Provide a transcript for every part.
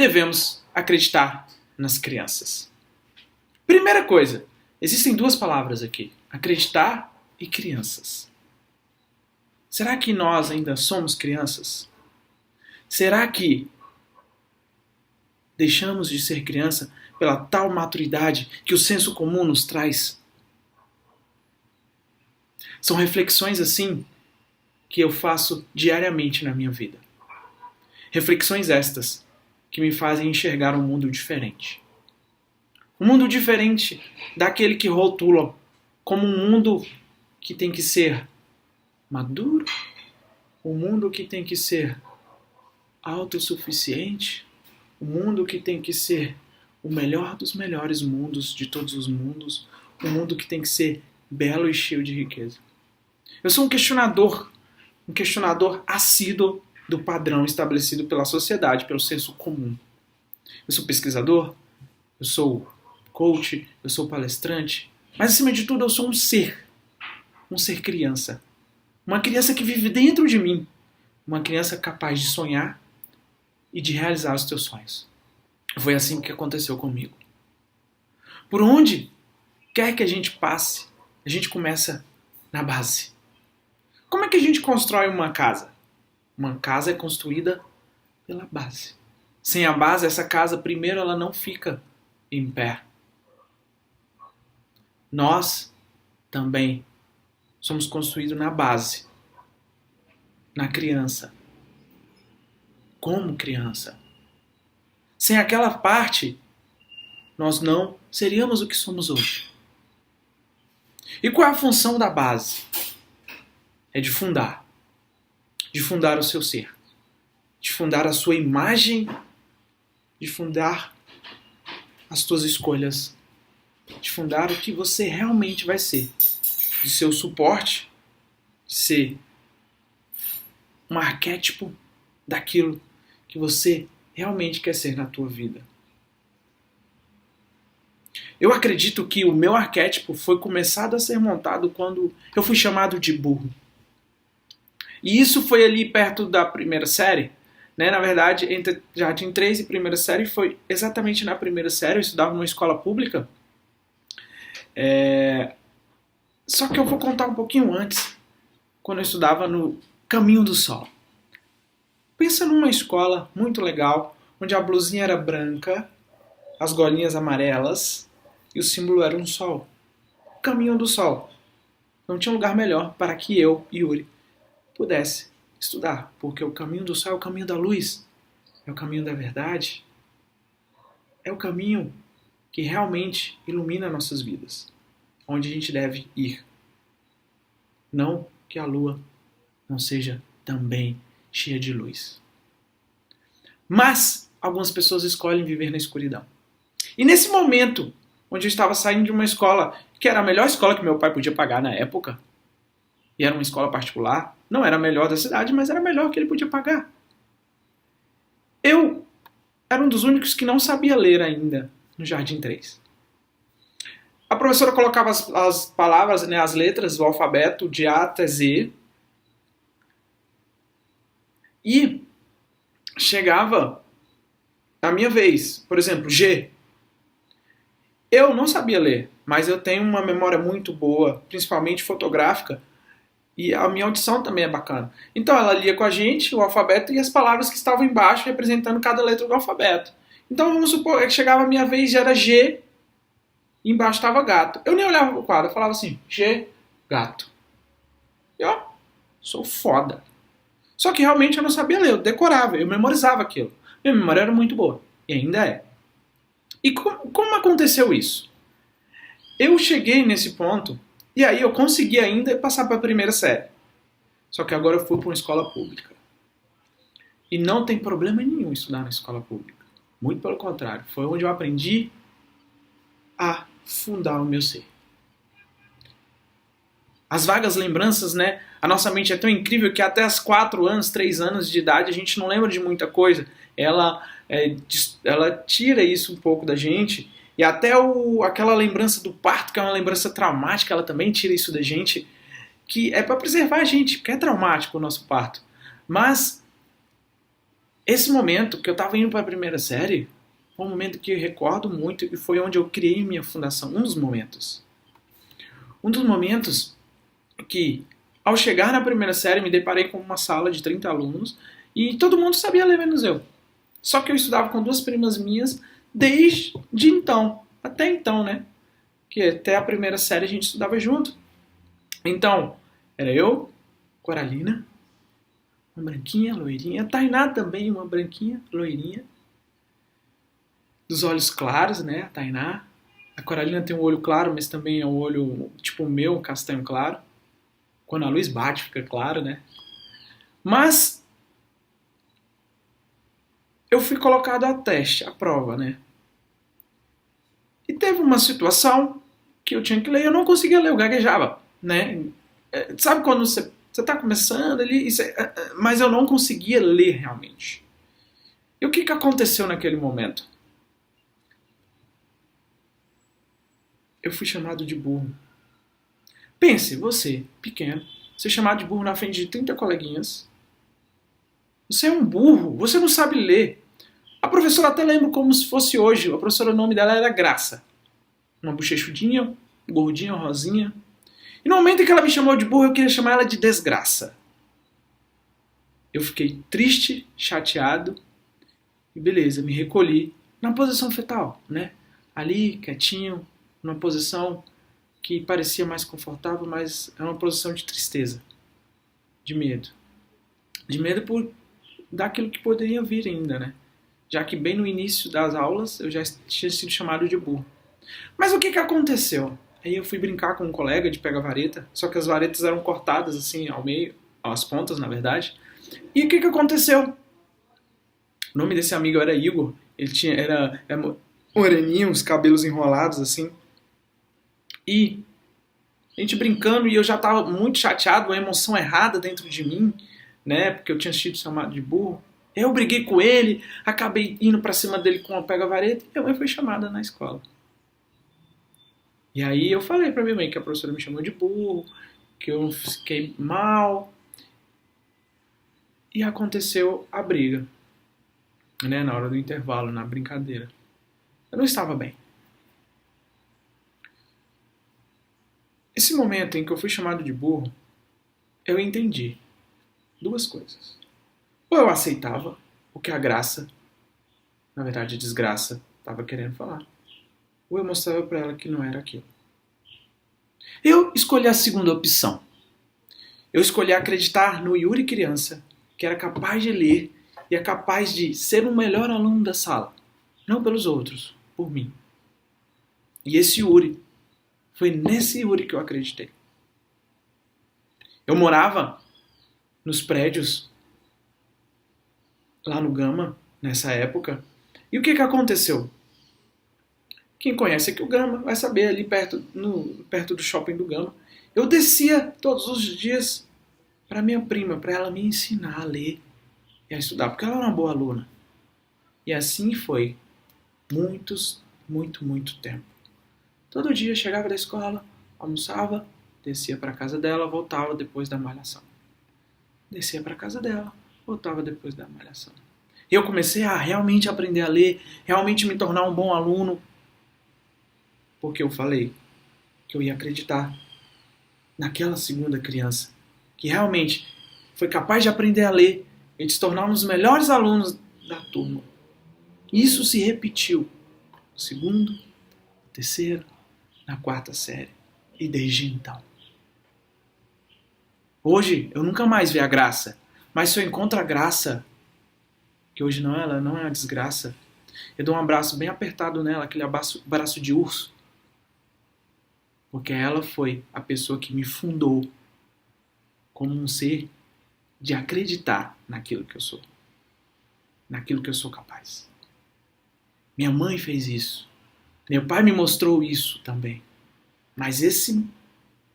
devemos acreditar nas crianças? Primeira coisa, existem duas palavras aqui: acreditar e crianças. Será que nós ainda somos crianças? Será que deixamos de ser criança pela tal maturidade que o senso comum nos traz? São reflexões assim que eu faço diariamente na minha vida. Reflexões estas que me fazem enxergar um mundo diferente. Um mundo diferente daquele que rotulam como um mundo que tem que ser maduro, um mundo que tem que ser autossuficiente, um mundo que tem que ser o melhor dos melhores mundos, de todos os mundos, um mundo que tem que ser belo e cheio de riqueza. Eu sou um questionador assíduo do padrão estabelecido pela sociedade, pelo senso comum. Eu sou pesquisador, eu sou coach, eu sou palestrante, mas acima de tudo eu sou um ser criança. Uma criança que vive dentro de mim, uma criança capaz de sonhar e de realizar os teus sonhos. Foi assim que aconteceu comigo. Por onde quer que a gente passe, a gente começa na base. Como é que a gente constrói uma casa? Uma casa é construída pela base. Sem a base, essa casa, primeiro, ela não fica em pé. Nós também somos construídos na base, na criança. Como criança. Sem aquela parte, nós não seríamos o que somos hoje. E qual é a função da base? É de fundar o seu ser, de fundar a sua imagem, de fundar as tuas escolhas, de fundar o que você realmente vai ser, de ser o suporte, de ser um arquétipo daquilo que você realmente quer ser na tua vida. Eu acredito que o meu arquétipo foi começado a ser montado quando eu fui chamado de burro. E isso foi ali perto da primeira série, né? Na verdade, entre Jardim 3 e primeira série, foi exatamente na primeira série. Eu estudava numa escola pública. Só que eu vou contar um pouquinho antes, quando eu estudava no Caminho do Sol. Pensa numa escola muito legal, onde a blusinha era branca, as golinhas amarelas e o símbolo era um sol. Caminho do Sol. Não tinha lugar melhor para que eu, Yuri, pudesse estudar, porque o caminho do sol é o caminho da luz, é o caminho da verdade, é o caminho que realmente ilumina nossas vidas, onde a gente deve ir. Não que a lua não seja também cheia de luz. Mas algumas pessoas escolhem viver na escuridão. E nesse momento, onde eu estava saindo de uma escola, que era a melhor escola que meu pai podia pagar na época, e era uma escola particular, não era a melhor da cidade, mas era a melhor que ele podia pagar. Eu era um dos únicos que não sabia ler ainda no Jardim 3. A professora colocava as palavras, né, as letras do alfabeto de A até Z. E chegava a minha vez. Por exemplo, G. Eu não sabia ler, mas eu tenho uma memória muito boa, principalmente fotográfica, e a minha audição também é bacana. Então ela lia com a gente o alfabeto e as palavras que estavam embaixo representando cada letra do alfabeto. Então vamos supor que chegava a minha vez e era G, e embaixo estava gato. Eu nem olhava pro quadro, eu falava assim, G, gato. E ó, sou foda. Só que realmente eu não sabia ler, eu decorava, eu memorizava aquilo. Minha memória era muito boa, e ainda é. E como aconteceu isso? Eu cheguei nesse ponto, e aí eu consegui ainda passar para a primeira série. Só que agora eu fui para uma escola pública. E não tem problema nenhum estudar na escola pública. Muito pelo contrário, foi onde eu aprendi a fundar o meu ser. As vagas lembranças, né? A nossa mente é tão incrível que até as 4 anos, 3 anos de idade a gente não lembra de muita coisa. Ela tira isso um pouco da gente. E até aquela lembrança do parto, que é uma lembrança traumática, ela também tira isso da gente. Que é para preservar a gente, porque é traumático o nosso parto. Mas esse momento que eu estava indo para a primeira série foi um momento que eu recordo muito e foi onde eu criei minha fundação. Um dos momentos. Um dos momentos que, ao chegar na primeira série, me deparei com uma sala de 30 alunos e todo mundo sabia ler menos eu. Só que eu estudava com duas primas minhas desde então. Até então, né? Que até a primeira série a gente estudava junto. Então, era eu, Coralina, uma branquinha, loirinha. A Tainá também, uma branquinha, loirinha. Dos olhos claros, né? A Tainá. A Coralina tem um olho claro, mas também é um olho tipo o meu, castanho claro. Quando a luz bate, fica claro, né? Mas eu fui colocado a teste, à prova, né? E teve uma situação que eu tinha que ler e eu não conseguia ler, eu gaguejava, né? Sabe quando você está começando ali, mas eu não conseguia ler realmente. E o que aconteceu naquele momento? Eu fui chamado de burro. Pense, você, pequeno, ser chamado de burro na frente de 30 coleguinhas. Você é um burro, você não sabe ler. A professora até lembra como se fosse hoje. A professora, o nome dela era Graça. Uma bochechudinha, gordinha, rosinha. E no momento em que ela me chamou de burro, eu queria chamar ela de desgraça. Eu fiquei triste, chateado. E beleza, me recolhi na posição fetal, né? Ali, quietinho, numa posição que parecia mais confortável, mas é uma posição de tristeza, de medo. De medo por daquilo que poderia vir ainda, né? Já que bem no início das aulas eu já tinha sido chamado de burro. Mas o que aconteceu? Aí eu fui brincar com um colega de pega-vareta, só que as varetas eram cortadas assim ao meio, às pontas na verdade. E o que aconteceu? O nome desse amigo era Igor, ele era moreninho, os cabelos enrolados assim. E a gente brincando e eu já estava muito chateado, uma emoção errada dentro de mim, né? Porque eu tinha sido chamado de burro. Eu briguei com ele, acabei indo pra cima dele com uma pega-vareta e minha mãe foi chamada na escola. E aí eu falei pra minha mãe que a professora me chamou de burro, que eu fiquei mal. E aconteceu a briga, né? Na hora do intervalo, na brincadeira. Eu não estava bem. Esse momento em que eu fui chamado de burro, eu entendi duas coisas. Ou eu aceitava o que a Graça, na verdade a desgraça, estava querendo falar. Ou eu mostrava para ela que não era aquilo. Eu escolhi a segunda opção. Eu escolhi acreditar no Yuri criança, que era capaz de ler e é capaz de ser o melhor aluno da sala. Não pelos outros, por mim. E esse Yuri, foi nesse Yuri que eu acreditei. Eu morava nos prédios lá no Gama, nessa época. E o que aconteceu? Quem conhece aqui o Gama vai saber, ali perto do shopping do Gama. Eu descia todos os dias para minha prima, para ela me ensinar a ler e a estudar, porque ela era uma boa aluna. E assim foi. Muito tempo. Todo dia chegava da escola, almoçava, descia para casa dela, voltava depois da malhação. Descia para casa dela, voltava depois da malhação. Eu comecei a realmente aprender a ler, realmente me tornar um bom aluno, porque eu falei que eu ia acreditar naquela segunda criança, que realmente foi capaz de aprender a ler e de se tornar um dos melhores alunos da turma. Isso se repetiu no segundo, no terceiro, na quarta série e desde então. Hoje eu nunca mais vi a Graça, mas se eu encontro a Graça, que hoje ela não é uma desgraça, eu dou um abraço bem apertado nela, aquele abraço de urso, porque ela foi a pessoa que me fundou como um ser de acreditar naquilo que eu sou, naquilo que eu sou capaz. Minha mãe fez isso, meu pai me mostrou isso também, mas esse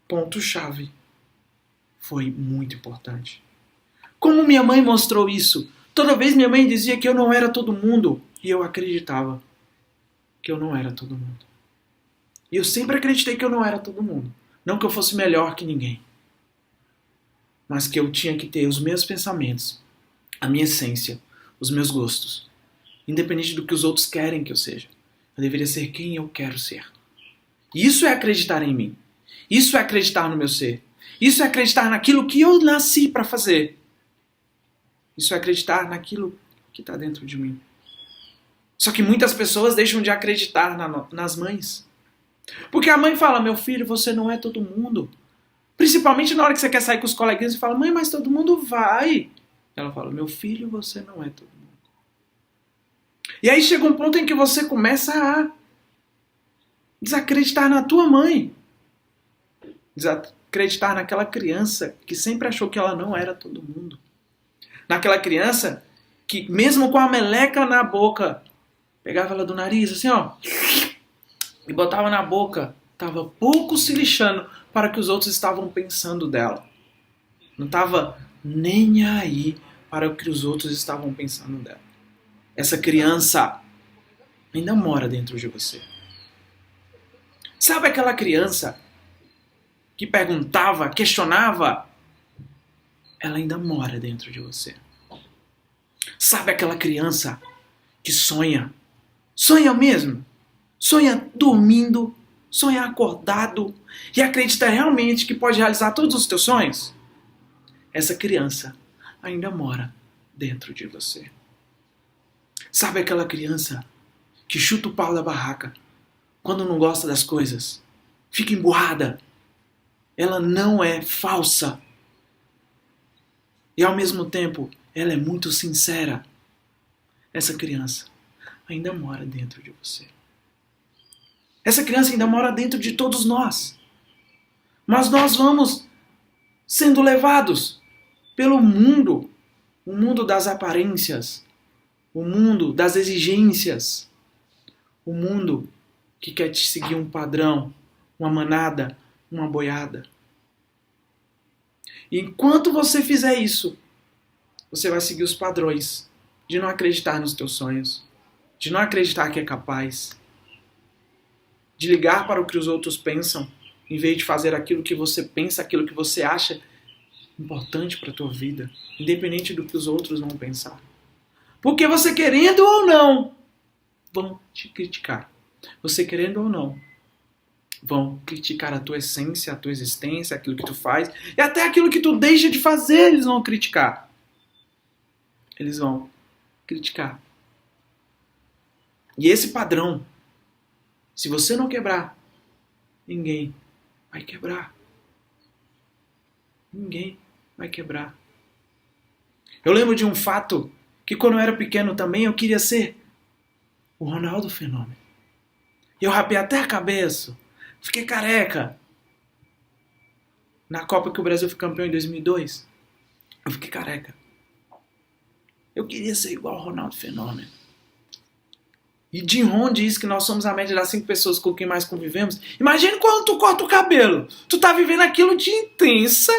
ponto-chave foi muito importante. Como minha mãe mostrou isso? Toda vez minha mãe dizia que eu não era todo mundo. E eu acreditava que eu não era todo mundo. E eu sempre acreditei que eu não era todo mundo. Não que eu fosse melhor que ninguém. Mas que eu tinha que ter os meus pensamentos, a minha essência, os meus gostos. Independente do que os outros querem que eu seja. Eu deveria ser quem eu quero ser. Isso é acreditar em mim. Isso é acreditar no meu ser. Isso é acreditar naquilo que eu nasci para fazer. Isso é acreditar naquilo que está dentro de mim. Só que muitas pessoas deixam de acreditar nas mães. Porque a mãe fala, meu filho, você não é todo mundo. Principalmente na hora que você quer sair com os coleguinhas e fala, mãe, mas todo mundo vai. Ela fala, meu filho, você não é todo mundo. E aí chega um ponto em que você começa a desacreditar na tua mãe. Desacreditar naquela criança que sempre achou que ela não era todo mundo. Naquela criança que, mesmo com a meleca na boca, pegava ela do nariz, assim, ó, e botava na boca. Tava pouco se lixando para o que os outros estavam pensando dela. Não estava nem aí para o que os outros estavam pensando dela. Essa criança ainda mora dentro de você. Sabe aquela criança que perguntava, questionava? Ela ainda mora dentro de você. Sabe aquela criança que sonha? Sonha mesmo? Sonha dormindo, sonha acordado e acredita realmente que pode realizar todos os teus sonhos? Essa criança ainda mora dentro de você. Sabe aquela criança que chuta o pau da barraca quando não gosta das coisas? Fica emburrada. Ela não é falsa. E ao mesmo tempo, ela é muito sincera. Essa criança ainda mora dentro de você. Essa criança ainda mora dentro de todos nós. Mas nós vamos sendo levados pelo mundo, o mundo das aparências, o mundo das exigências, o mundo que quer te seguir um padrão, uma manada, uma boiada. E enquanto você fizer isso, você vai seguir os padrões de não acreditar nos teus sonhos, de não acreditar que é capaz, de ligar para o que os outros pensam, em vez de fazer aquilo que você pensa, aquilo que você acha importante para a tua vida, independente do que os outros vão pensar. Porque você querendo ou não, vão te criticar. Você querendo ou não, vão criticar a tua essência, a tua existência, aquilo que tu faz, e até aquilo que tu deixa de fazer, eles vão criticar. Eles vão criticar. E esse padrão, se você não quebrar, ninguém vai quebrar. Ninguém vai quebrar. Eu lembro de um fato que quando eu era pequeno também eu queria ser o Ronaldo Fenômeno. E eu rapei até a cabeça. Fiquei careca. Na Copa que o Brasil foi campeão em 2002, eu fiquei careca. Eu queria ser igual ao Ronaldo Fenômeno. E Jim Rohn diz que nós somos a média das 5 pessoas com quem mais convivemos. Imagina quando tu corta o cabelo. Tu tá vivendo aquilo de intensa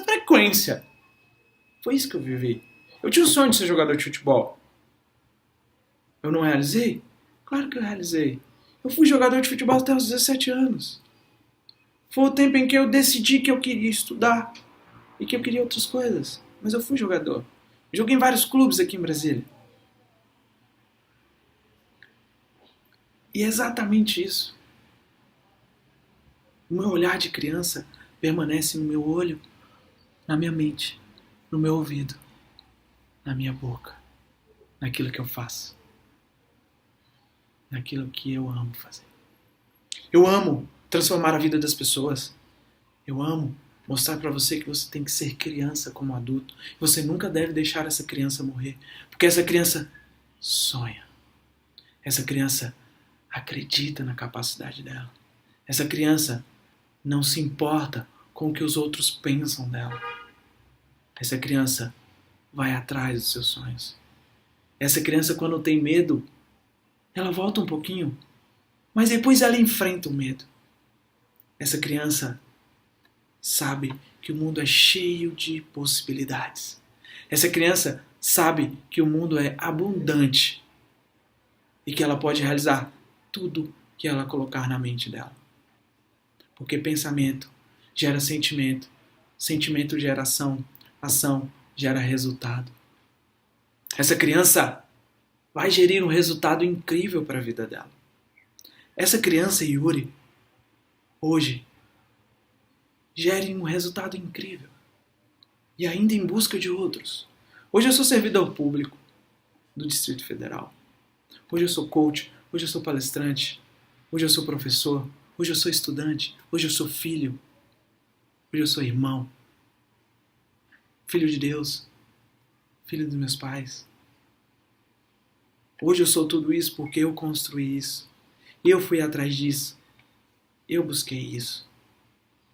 frequência. Foi isso que eu vivi. Eu tinha o sonho de ser jogador de futebol. Eu não realizei? Claro que eu realizei. Eu fui jogador de futebol até os 17 anos. Foi o tempo em que eu decidi que eu queria estudar e que eu queria outras coisas. Mas eu fui jogador. Joguei em vários clubes aqui em Brasília. E é exatamente isso. O meu olhar de criança permanece no meu olho, na minha mente, no meu ouvido, na minha boca, naquilo que eu faço, naquilo que eu amo fazer. Eu amo transformar a vida das pessoas. Eu amo mostrar para você que você tem que ser criança como adulto. Você nunca deve deixar essa criança morrer, porque essa criança sonha. Essa criança acredita na capacidade dela. Essa criança não se importa com o que os outros pensam dela. Essa criança vai atrás dos seus sonhos. Essa criança, quando tem medo, ela volta um pouquinho, mas depois ela enfrenta o medo. Essa criança sabe que o mundo é cheio de possibilidades. Essa criança sabe que o mundo é abundante e que ela pode realizar tudo que ela colocar na mente dela. Porque pensamento gera sentimento, sentimento gera ação, ação gera resultado. Essa criança vai gerir um resultado incrível para a vida dela. Essa criança, Yuri, hoje, gere um resultado incrível. E ainda em busca de outros. Hoje eu sou servidor público do Distrito Federal. Hoje eu sou coach, hoje eu sou palestrante, hoje eu sou professor, hoje eu sou estudante, hoje eu sou filho, hoje eu sou irmão, filho de Deus, filho dos meus pais. Hoje eu sou tudo isso porque eu construí isso. Eu fui atrás disso. Eu busquei isso.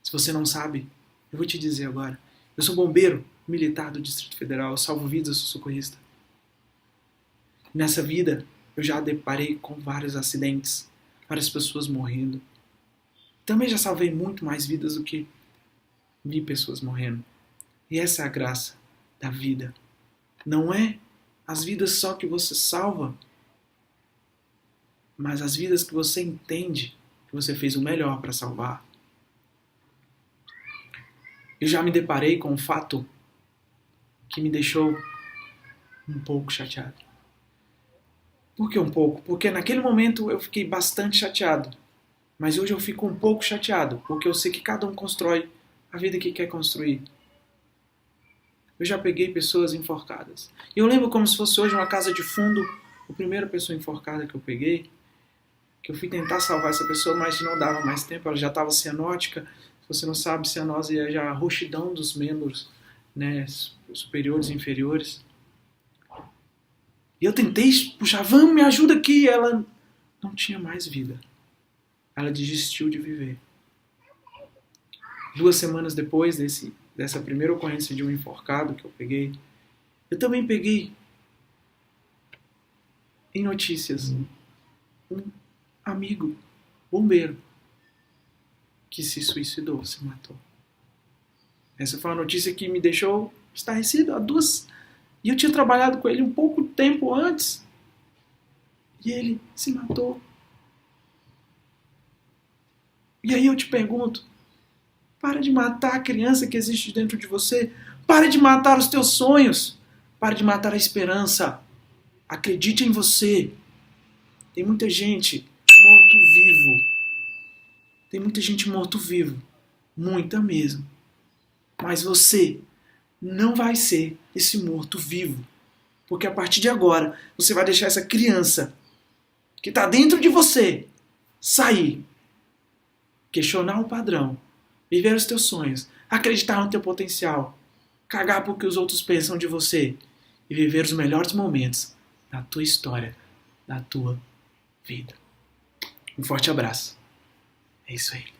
Se você não sabe, eu vou te dizer agora. Eu sou bombeiro militar do Distrito Federal, eu salvo vidas, eu sou socorrista. Nessa vida, eu já deparei com vários acidentes, várias pessoas morrendo. Também já salvei muito mais vidas do que vi pessoas morrendo. E essa é a graça da vida. Não é as vidas só que você salva, mas as vidas que você entende que você fez o melhor para salvar. Eu já me deparei com um fato que me deixou um pouco chateado. Por que um pouco? Porque naquele momento eu fiquei bastante chateado. Mas hoje eu fico um pouco chateado, porque eu sei que cada um constrói a vida que quer construir. Eu já peguei pessoas enforcadas. E eu lembro como se fosse hoje uma casa de fundo, a primeira pessoa enforcada que eu peguei, que eu fui tentar salvar essa pessoa, mas não dava mais tempo, ela já estava cianótica. Se você não sabe, cianose é já a roxidão dos membros, né, superiores e inferiores. E eu tentei puxar, vamos, me ajuda aqui. Ela não tinha mais vida. Ela desistiu de viver. 2 semanas depois dessa primeira ocorrência de um enforcado que eu peguei, eu também peguei em notícias um amigo bombeiro que se suicidou, se matou. Essa foi uma notícia que me deixou estarrecido. E eu tinha trabalhado com ele um pouco tempo antes. E ele se matou. E aí eu te pergunto, para de matar a criança que existe dentro de você. Para de matar os teus sonhos. Para de matar a esperança. Acredite em você. Tem muita gente morto-vivo. Tem muita gente morto-vivo. Muita mesmo. Mas você não vai ser esse morto-vivo. Porque a partir de agora, você vai deixar essa criança que está dentro de você sair. Questionar o padrão. Viver os teus sonhos. Acreditar no teu potencial. Cagar porque os outros pensam de você. E viver os melhores momentos da tua história, da tua vida. Um forte abraço. É isso aí.